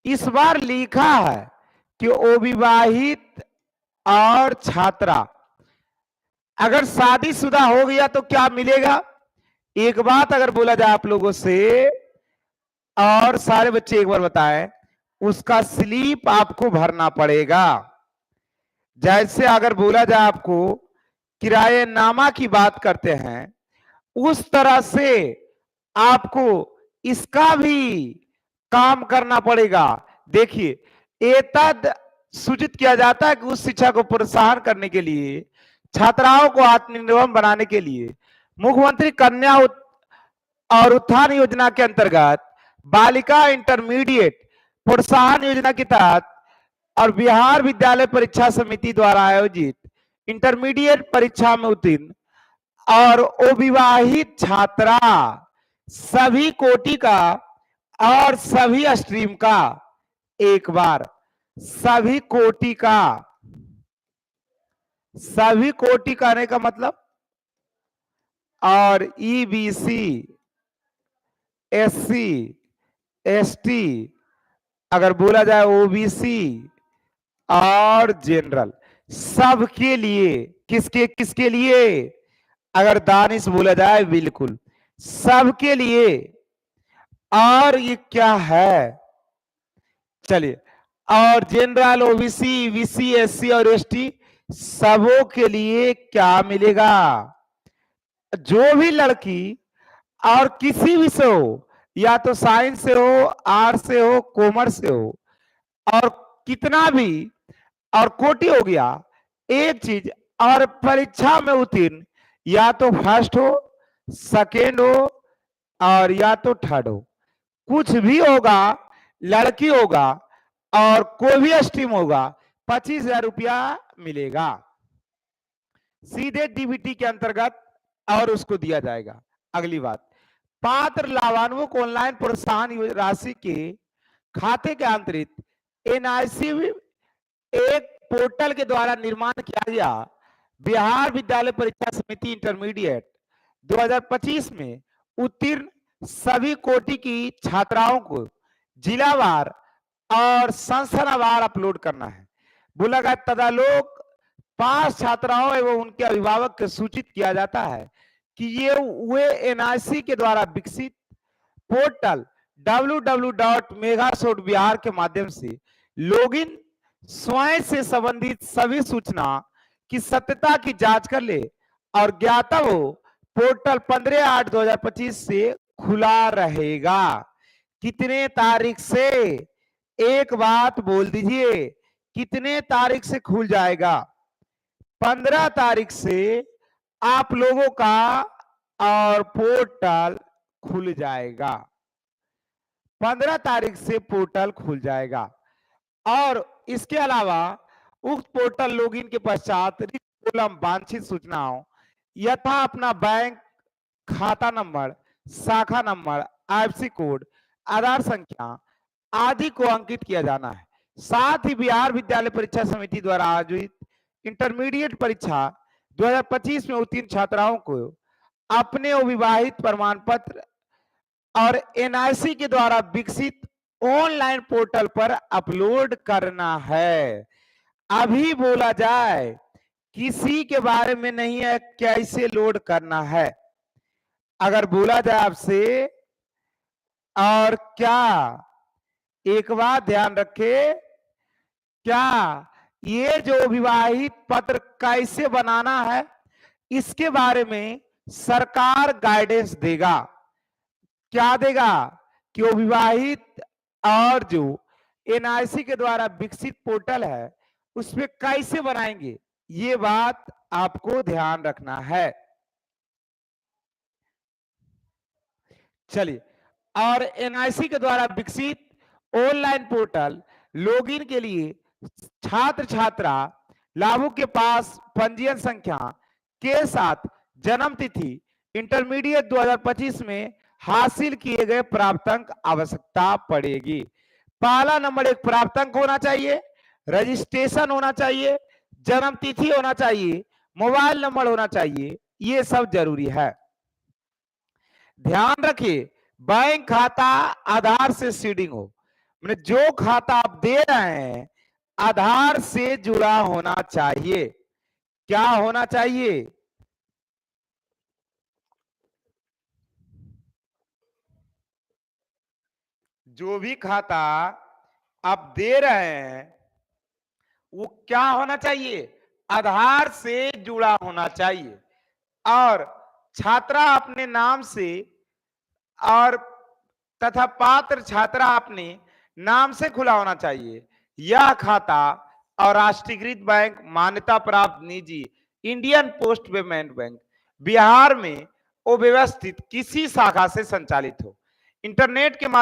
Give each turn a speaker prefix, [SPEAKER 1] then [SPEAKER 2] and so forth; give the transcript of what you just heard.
[SPEAKER 1] इस बार लिखा है कि अविवाहित और छात्रा अगर शादीशुदा हो गया तो क्या मिलेगा। एक बात अगर बोला जाए आप लोगों से, और सारे बच्चे एक बार बताएं, उसका स्लिप आपको भरना पड़ेगा। जैसे अगर बोला जाए आपको किराएनामा की बात करते हैं, उस तरह से आपको इसका भी काम करना पड़ेगा। देखिए एतद सूचित किया जाता है कि उस शिक्षा को प्रोत्साहन करने के लिए, छात्राओं को आत्मनिर्भर बनाने के लिए मुख्यमंत्री कन्या और उत्थान योजना के अंतर्गत बालिका इंटरमीडिएट प्रोत्साहन योजना के तहत और बिहार विद्यालय परीक्षा समिति द्वारा आयोजित इंटरमीडिएट परीक्षा में उत्तीर्ण और अविवाहित छात्रा सभी कोटि का और सभी स्ट्रीम का, एक बार सभी कोटि का, सभी कोटि का आने का मतलब, और ईबीसी, एससी, एसटी, अगर बोला जाए ओबीसी और जनरल, सबके लिए, किसके किसके लिए, अगर दानिश बोला जाए बिल्कुल सबके लिए। और ये क्या है, चलिए, और जनरल, ओबीसी, बीसी, एससी और एसटी सबों के लिए क्या मिलेगा। जो भी लड़की और किसी भी से हो, या तो साइंस से हो, आर्ट्स से हो, कॉमर्स से हो, और कितना भी और कोटि हो गया, एक चीज, और परीक्षा में उत्तीर्ण या तो फर्स्ट हो, सेकेंड हो, और या तो थर्ड हो, कुछ भी होगा, लड़की होगा और कोई भी स्ट्रीम होगा, 25,000 रुपया मिलेगा सीधे डीबीटी के अंतर्गत, और उसको दिया जाएगा। अगली बात, पात्र लाभान्वितों को ऑनलाइन प्रोत्साहन राशि के खाते के अंतरित एनआईसी एक पोर्टल के द्वारा निर्माण किया गया बिहार विद्यालय परीक्षा समिति इंटरमीडिएट 2025 में उत्तीर्ण सभी कोटि की छात्राओं को जिलावार और संस्थानवार अपलोड करना है। बोला गया तदालोक पास छात्राओं एवं उनके अभिभावक को सूचित किया जाता है कि ये वे एनआईसी के द्वारा विकसित पोर्टल www.meghashotbihar के माध्यम से लॉगिन स्वयं से संबंधित सभी सूचना की सत्यता की जांच कर ले और ज्ञातव्य हो पोर्टल 15/8/2025 से खुला रहेगा। कितने तारीख से, एक बात बोल दीजिए, कितने तारीख से खुल जाएगा। 15 तारीख से आप लोगों का और पोर्टल खुल जाएगा। 15 तारीख से पोर्टल खुल जाएगा। और इसके अलावा उक्त पोर्टल लॉगिन के पश्चात वांछित सूचनाओं यथा अपना बैंक खाता नंबर, शाखा नंबर, आईएफएससी कोड, आधार संख्या आदि को अंकित किया जाना है। साथ ही बिहार विद्यालय परीक्षा समिति द्वारा आयोजित इंटरमीडिएट परीक्षा 2025 में उत्तीर्ण छात्राओं को अपने अविवाहित प्रमाण पत्र और एनआईसी के द्वारा विकसित ऑनलाइन पोर्टल पर अपलोड करना है। अभी बोला जाए किसी के बारे में नहीं है कैसे लोड करना है। अगर बोला जाए आपसे, और क्या, एक बात ध्यान रखे, क्या ये जो विवाहित पत्र कैसे बनाना है इसके बारे में सरकार गाइडेंस देगा। क्या देगा कि वो विवाहित और जो एनआईसी के द्वारा विकसित पोर्टल है उसमें कैसे बनाएंगे, ये बात आपको ध्यान रखना है। चलिए, और एनआईसी के द्वारा विकसित ऑनलाइन पोर्टल लॉगिन के लिए छात्र छात्रा लाभुक के पास पंजीयन संख्या के साथ जन्म तिथि इंटरमीडिएट 2025 में हासिल किए गए प्राप्तांक आवश्यकता पड़ेगी। पहला नंबर, एक प्राप्तांक होना चाहिए, रजिस्ट्रेशन होना चाहिए, जन्म तिथि होना चाहिए, मोबाइल नंबर होना चाहिए, ये सब जरूरी है। ध्यान रखिए बैंक खाता आधार से सीडिंग हो, मैंने जो खाता आप दे रहे हैं आधार से जुड़ा होना चाहिए। क्या होना चाहिए? जो भी खाता आप दे रहे हैं वो क्या होना चाहिए? आधार से जुड़ा होना चाहिए। और छात्रा अपने नाम से और तथा पात्र छात्रा अपने नाम से खुला होना चाहिए। यह खाता और राष्ट्रीयकृत बैंक मान्यता प्राप्त निजी Indian post payment bank Bihar में अव्यवस्थित किसी शाखा से संचालित हो। इंटरनेट के माध्यम